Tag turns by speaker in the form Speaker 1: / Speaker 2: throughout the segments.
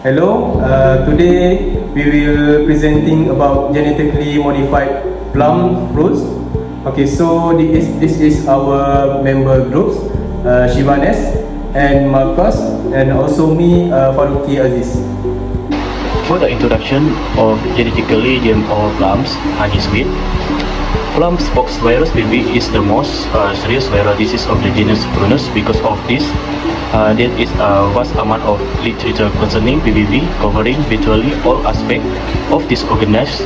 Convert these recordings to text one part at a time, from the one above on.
Speaker 1: Hello, today we will presenting about genetically modified plum fruits. Okay, so this is our member groups, Shivanes and Marcos, and also me, Faruqi Aziz.
Speaker 2: For the introduction of genetically GMO plums, Honeysweet, plum pox virus PV is the most serious viral disease of the genus Prunus. Because of this, there is a vast amount of literature concerning PVV, covering virtually all aspects of this organism's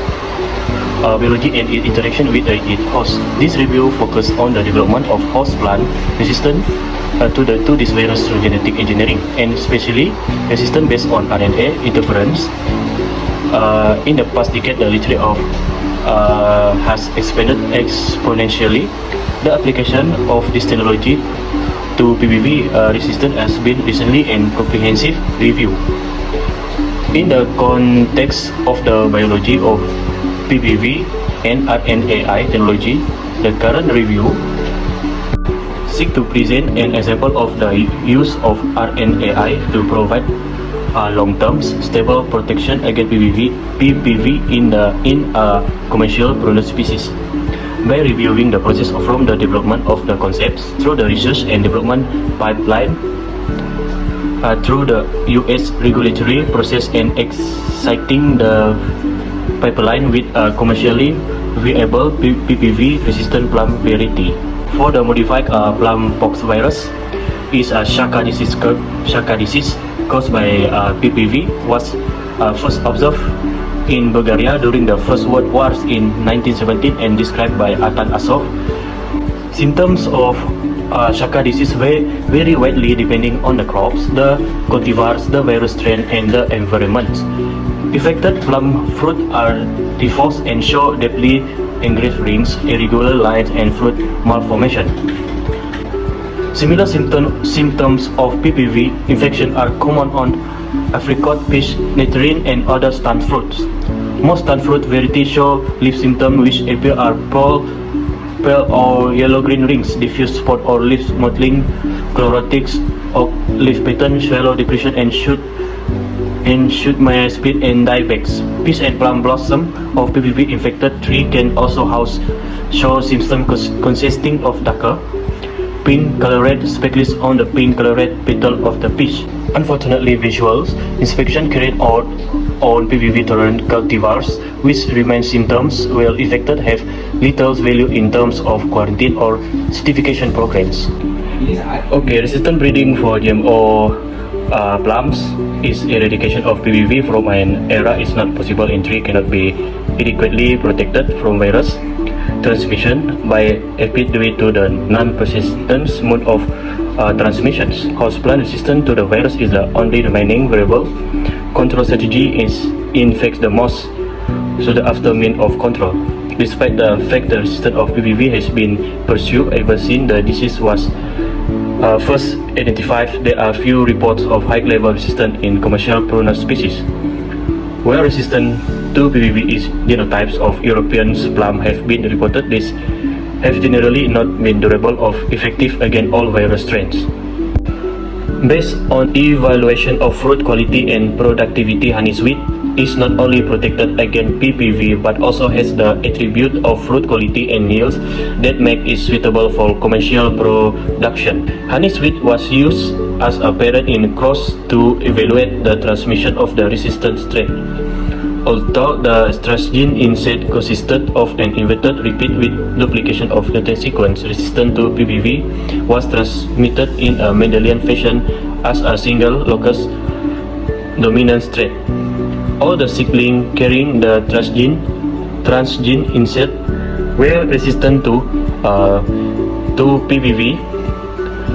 Speaker 2: biology and its interaction with its host. This review focuses on the development of host plant resistant to this virus through genetic engineering, and especially resistance based on RNA interference. In the past decade, the literature has expanded exponentially. The application of this technology to PVV resistance has been recently and comprehensive review. In the context of the biology of PVV and RNAi technology, the current review seeks to present an example of the use of RNAi to provide long-term stable protection against PPV in a commercial Prunus species. By reviewing the process from the development of the concepts through the research and development pipeline, through the US regulatory process, and exciting the pipeline with a commercially viable PPV resistant plum variety. For the modified plum pox virus is a Shaka disease caused by PPV was first observed in Bulgaria during the First World War in 1917 and described by Atan Asov. Symptoms of Shaka disease vary widely depending on the crops, the cultivars, the virus strain, and the environment. Affected plum fruit are diffuse and show deeply engraved rings, irregular lines, and fruit malformation. Similar symptoms of PPV infection are common on apricot, peach, nectarine, and other stone fruits. Most stone fruit varieties show leaf symptoms which appear are pale or yellow-green rings, diffuse spot or leaf mottling, chlorotics, or leaf pattern, shallow depression, and shoot may split and die bags. Peach and plum blossom of PPV infected tree can also show symptoms consisting of darker pink-colored speckles on the pink-colored petal of the peach. Unfortunately, visual inspection carried out on PPV-tolerant cultivars which remain symptoms while affected have little value in terms of quarantine or certification programs. Okay, resistant breeding for GMO plums is eradication of PPV from an era is not possible in tree cannot be adequately protected from virus transmission by aphid due to the non-persistent mode of transmissions. Host plant resistant to the virus is the only remaining variable. Control strategy is in fact the most sought after means of control. Despite the fact the resistance of PPV has been pursued ever since the disease was first identified, there are few reports of high-level resistance in commercial Prunus species. Where resistant to PPV is genotypes of European plum have been reported, these have generally not been durable or effective against all virus strains. Based on evaluation of fruit quality and productivity, Honeysweet is not only protected against PPV but also has the attribute of fruit quality and yields that make it suitable for commercial production. Honeysweet was used as a parent in cross to evaluate the transmission of the resistant strain. Although the transgene insert consisted of an inverted repeat with duplication of the sequence, resistant to PPV was transmitted in a Mendelian fashion as a single locus dominant trait. All the seedlings carrying the transgene insert were resistant to PPV.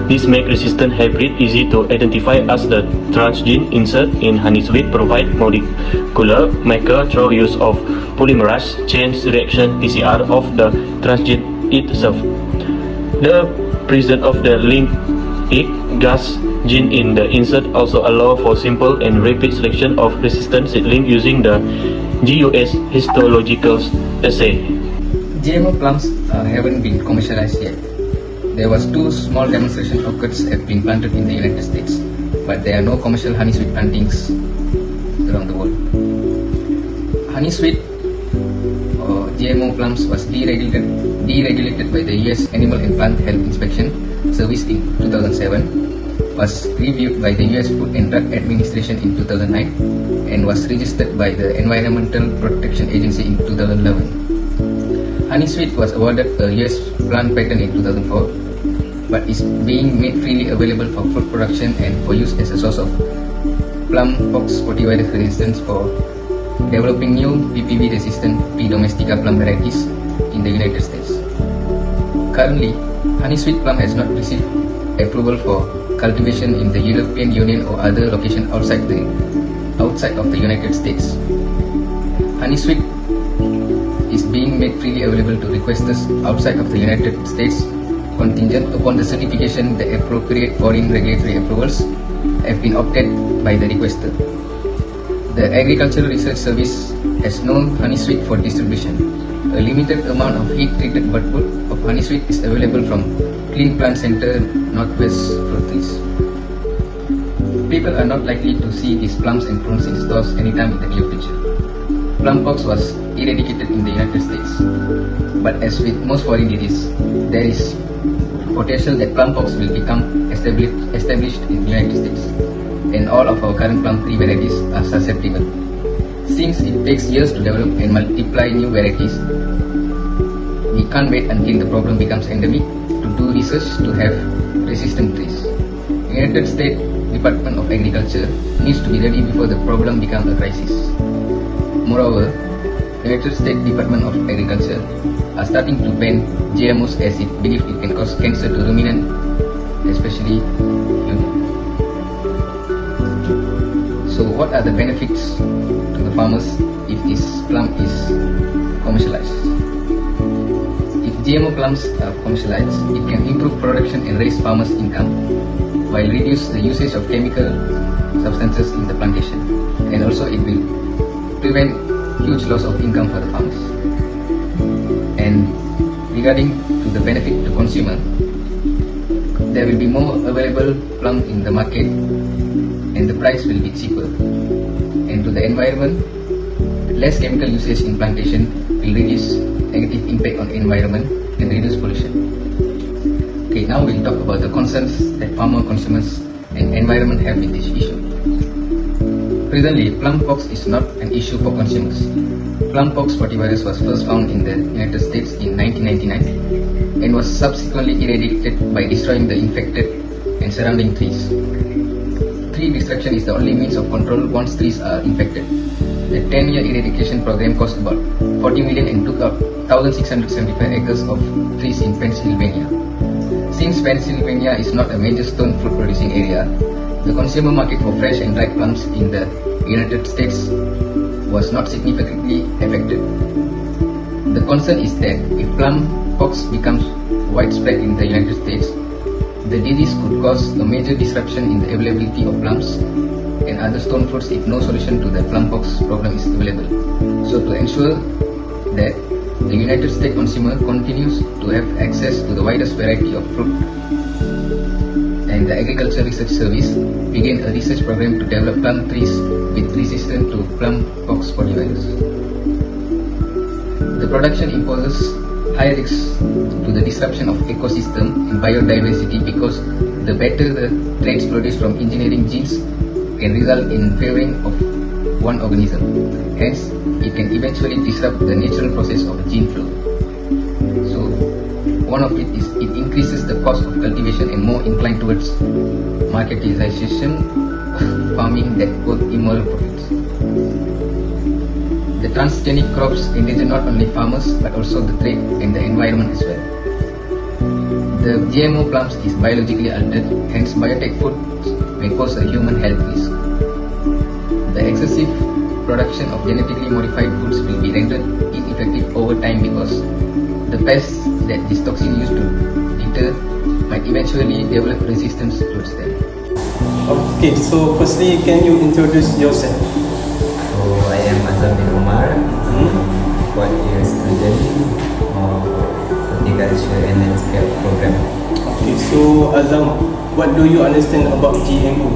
Speaker 2: This makes resistant hybrid easy to identify as the transgene insert in Honeysweet provide molecular marker through use of polymerase chain reaction PCR of the transgene itself. The presence of the linked gas gene in the insert also allow for simple and rapid selection of resistant seedling using the GUS histological assay.
Speaker 3: GMO plums haven't been commercialized yet. There was 2 small demonstration orchards have been planted in the United States, but there are no commercial Honeysweet plantings Honeysweet or GMO plums was deregulated by the US Animal and Plant Health Inspection Service in 2007, was reviewed by the US Food and Drug Administration in 2009, and was registered by the Environmental Protection Agency in 2011. Honeysweet was awarded a US plant patent in 2004, but is being made freely available for fruit production and for use as a source of plum pox spotty-virus resistance for developing new BPV-resistant P. domestica plum varieties in the United States. Currently, Honeysweet plum has not received approval for cultivation in the European Union or other locations outside of the United States. Honeysweet is being made freely available to requesters outside of the United States contingent upon the certification that appropriate foreign regulatory approvals have been obtained by the requester. The Agricultural Research Service has no Honeysweet for distribution. A limited amount of heat-treated budwood of Honeysweet is available from Clean Plant Center Northwest Fruit Trees. People are not likely to see these plums and prunes in stores anytime in the near future. Plum pox was eradicated in the United States, but as with most foreign diseases, there is potential that plum pox will become established in the United States, and all of our current plum tree varieties are susceptible. Since it takes years to develop and multiply new varieties, we can't wait until the problem becomes endemic to do research to have resistant trees. United States Department of Agriculture needs to be ready before the problem becomes a crisis. Moreover, United States Department of Agriculture are starting to ban GMOs as it believes it can cause cancer to ruminants, especially humans. So what are the benefits to the farmers if this plum is commercialized? If GMO plums are commercialized, it can improve production and raise farmers' income while reduce the usage of chemical substances in the plantation, and also it will prevent huge loss of income for the farmers. And regarding to the benefit to consumer, there will be more available plum in the market and the price will be cheaper. And to the environment, less chemical usage in plantation will reduce negative impact on environment and reduce pollution. Okay, now we'll talk about the concerns that farmer, consumers and environment have with this issue. Presently, plum pox is not an issue for consumers. Plum pox spotty-virus was first found in the United States in 1999 and was subsequently eradicated by destroying the infected and surrounding trees. Tree destruction is the only means of control once trees are infected. The 10-year eradication program cost about $40 million and took out 1,675 acres of trees in Pennsylvania. Since Pennsylvania is not a major stone fruit producing area, the consumer market for fresh and dried plums in the United States was not significantly affected. The concern is that if plum pox becomes widespread in the United States, the disease could cause a major disruption in the availability of plums and other stone fruits if no solution to the plum pox problem is available. So to ensure that the United States consumer continues to have access to the widest variety of fruit, and the Agricultural Research Service began a research program to develop plum trees with resistance to plum pox spotty-virus. The production imposes high risks to the disruption of ecosystem and biodiversity because the better the traits produced from engineering genes can result in favoring of one organism. Hence, it can eventually disrupt the natural process of gene flow. So, one of it is it increases the cost of cultivation and more inclined towards marketization of farming that work immoral profits. The transgenic crops endanger not only farmers but also the trade and the environment as well. The GMO plums is biologically altered, hence biotech foods may pose a human health risk. The excessive production of genetically modified foods will be rendered ineffective over time because the pests that this toxin used to deter might eventually develop resistance towards them.
Speaker 1: Okay, so firstly, can you introduce yourself?
Speaker 4: So I am Azam bin Umar, 4-year student of Horticulture and Landscape program.
Speaker 1: Okay, so Azam, what do you understand about GMO?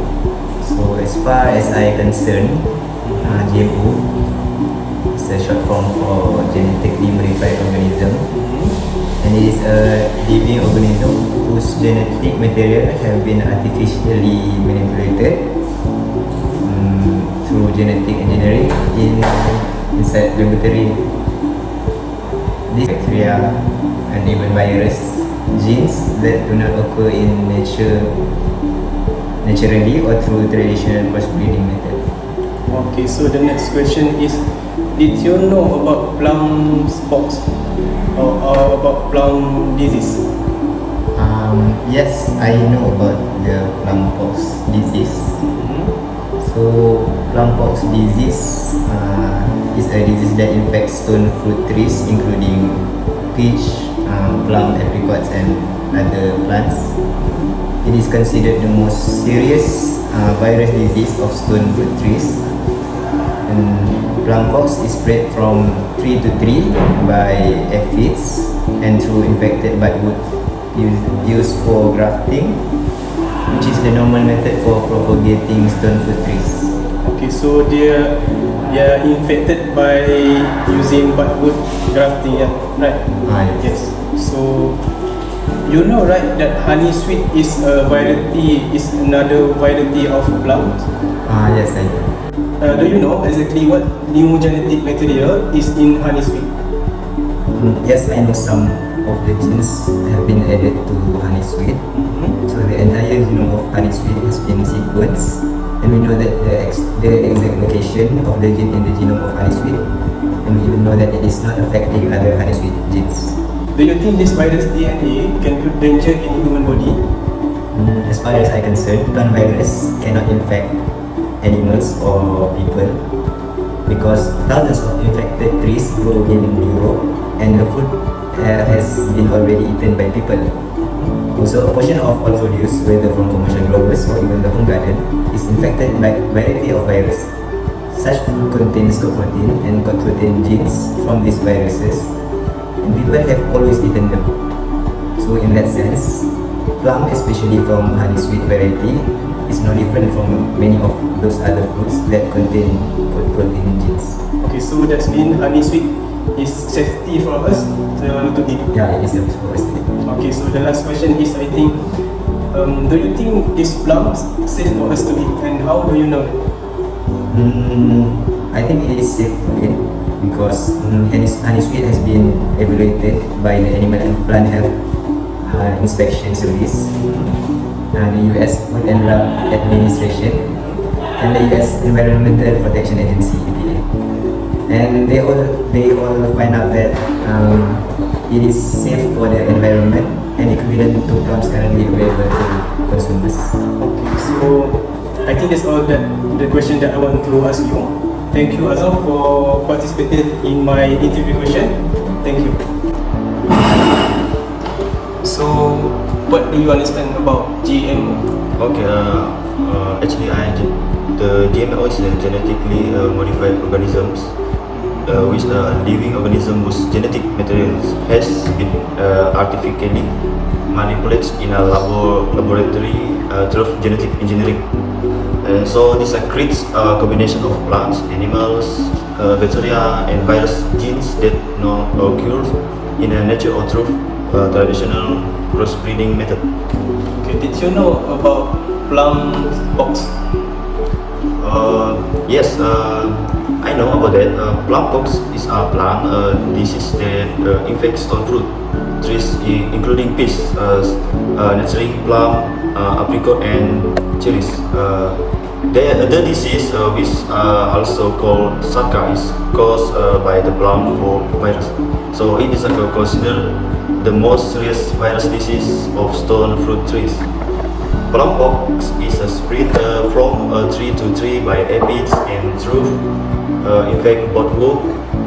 Speaker 4: So as far as I concerned, GMO is a short form for genetically modified organism, and it is a living organism whose genetic material have been artificially manipulated through genetic engineering inside laboratory. These bacteria and even virus genes that do not occur in nature naturally or through traditional crossbreeding method.
Speaker 1: Okay, so the next question is, did you know about Plum's pox or about Plum disease?
Speaker 4: Yes, I know about the plum pox disease. So plum pox disease is a disease that infects stone fruit trees, including peach, plum, apricots, and other plants. It is considered the most serious virus disease of stone fruit trees. And plum pox is spread from tree to tree by aphids and through infected budwood used for grafting, which is the normal method for propagating stone fruit trees.
Speaker 1: Okay, so they are infected by using budwood grafting, yeah, right?
Speaker 4: Yes.
Speaker 1: So you know, right, that Honeysweet is another variety of plums.
Speaker 4: Yes, I do.
Speaker 1: Do you know exactly what new genetic material is in Honeysweet?
Speaker 4: Yes, I know some of the genes have been added to Honeysweet. So the entire genome of Honeysweet has been sequenced, and we know that the exact location of the gene in the genome of Honeysweet, and we even know that it is not affecting other Honeysweet genes.
Speaker 1: Do you think this virus DNA can put danger in human body?
Speaker 4: As far as I concerned, plant virus cannot infect animals or people because thousands of infected trees grow in Europe, and the food has been already eaten by people. Also, a portion of all produce, whether from commercial growers or even the home garden, is infected by variety of virus. Such food contains coprotein and coprotein genes from these viruses, and people have always eaten them. So in that sense, plum, especially from Honeysweet variety, is no different from many of those other fruits that contain protein genes.
Speaker 1: Okay, so that's mean Honeysweet is safety for us to eat.
Speaker 4: Yeah, it is a forest.
Speaker 1: Okay, so the last question is, I think, do you think this plum is safe for us to eat, and how do you know it?
Speaker 4: I think it is safe to eat because Honeysweet has been evaluated by the Animal and Plant Health Inspection Service, the US Food and Drug Administration, and the US Environmental Protection Agency (EPA). And they all find out that it is safe for the environment and equivalent to plums currently available to consumers.
Speaker 1: Okay, so I think that's all the question that I want to ask you. Thank you, Azam, for participating in my interview question. Thank you. So, what do you understand about GMO?
Speaker 2: Okay, actually, the GMO is genetically modified organisms, which are living organism whose genetic materials has been artificially manipulated in a laboratory through genetic engineering. So this creates a combination of plants, animals, bacteria, and virus genes that not occur in nature or through traditional crossbreeding method.
Speaker 1: Okay, did you know about plum pox?
Speaker 2: Yes, I know about that. Plum pox is a plant disease that infects stone fruit trees, including peach, nurturing plum, apricot, and cherries. The disease, which also called Sarka, is caused by the plum virus. So it is considered the most serious virus disease of stone fruit trees. Plum pox is spread from tree to tree by aphids and through infect budwood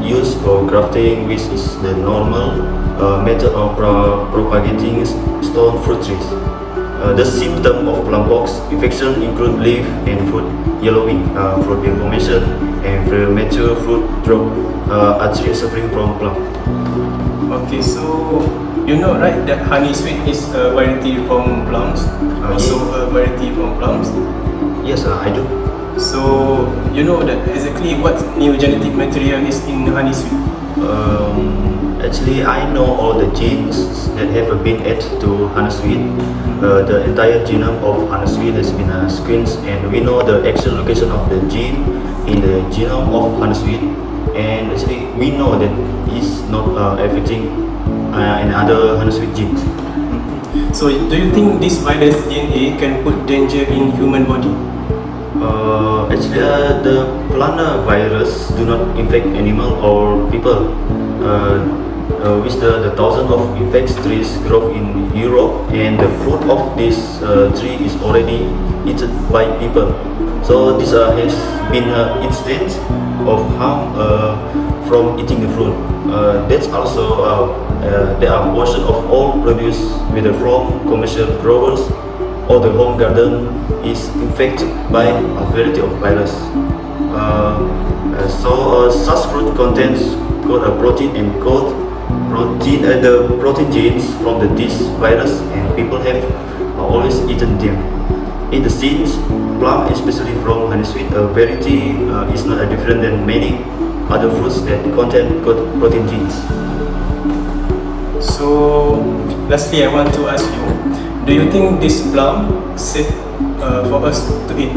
Speaker 2: used for grafting, which is the normal method of propagating stone fruit trees. The symptoms of plum pox infection include leaf and fruit yellowing, fruit inflammation, and premature fruit drop. Are trees suffering from plum?
Speaker 1: Okay, so you know, right, that Honeysweet is a variety from plums, also a variety from plums.
Speaker 5: Yes, I do.
Speaker 1: So you know that exactly what new genetic material is in Honeysweet?
Speaker 5: Actually, I know all the genes that have been added to Honeysweet. The entire genome of Honeysweet has been screened, and we know the actual location of the gene in the genome of Honeysweet. And actually, we know that it's not affecting any other Honeysweet genes.
Speaker 1: So do you think this virus DNA can put danger in human body?
Speaker 5: Actually, the plant virus do not infect animal or people. With the thousands of infected trees grow in Europe, and the fruit of this tree is already eaten by people. So this has been an instance of harm from eating the fruit. That's also there are portion of all produce, whether from commercial growers or the home garden, is infected by a variety of virus. Such fruit contains called a protein and code the protein genes from this virus, and people have always eaten them. In the scenes, plum, especially from Honeysweet, a variety is not different than many other fruits that contain good protein genes.
Speaker 1: So lastly, I want to ask you, do you think this plum safe for us to eat?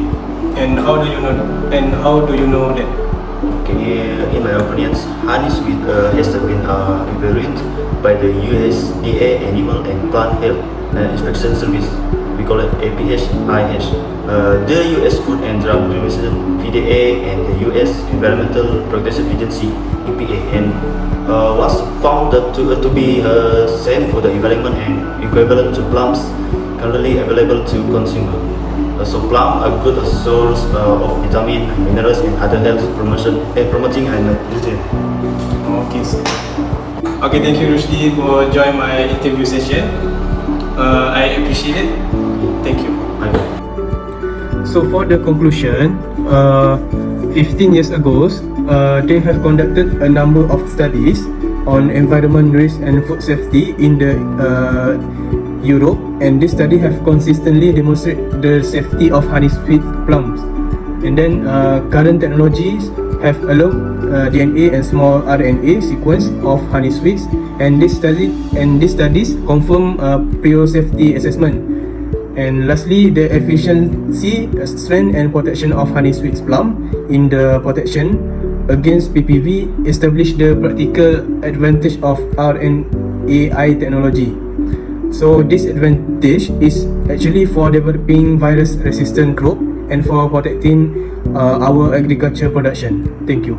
Speaker 1: And how do you know? And how do you know that?
Speaker 5: Okay, in my opinion, Honeysweet has been evaluated by the USDA Animal and Plant Health Inspection Service. We call it APHIH. The US Food and Drug Administration (FDA) and the US Environmental Protection Agency (EPA) and was found to be safe for the environment and equivalent to plums currently available to consumers. So plum a good source of vitamin, minerals, and other health promoting and nutrition.
Speaker 1: Okay, so. Okay, thank you, Rushdie, for joining my interview session. I appreciate it. Thank you.
Speaker 5: Okay.
Speaker 1: So for the conclusion, 15 years ago, they have conducted a number of studies on environment risk and food safety in the Europe, and this study have consistently demonstrated the safety of Honeysweet plums. And then current technologies have allowed DNA and small RNA sequence of Honeysweets, and these studies confirm prior safety assessment. And lastly, the efficiency, strength, and protection of Honeysweet plum in the protection against PPV establish the practical advantage of RNAi technology. So this advantage is actually for developing virus-resistant crop and for protecting our agriculture production. Thank you.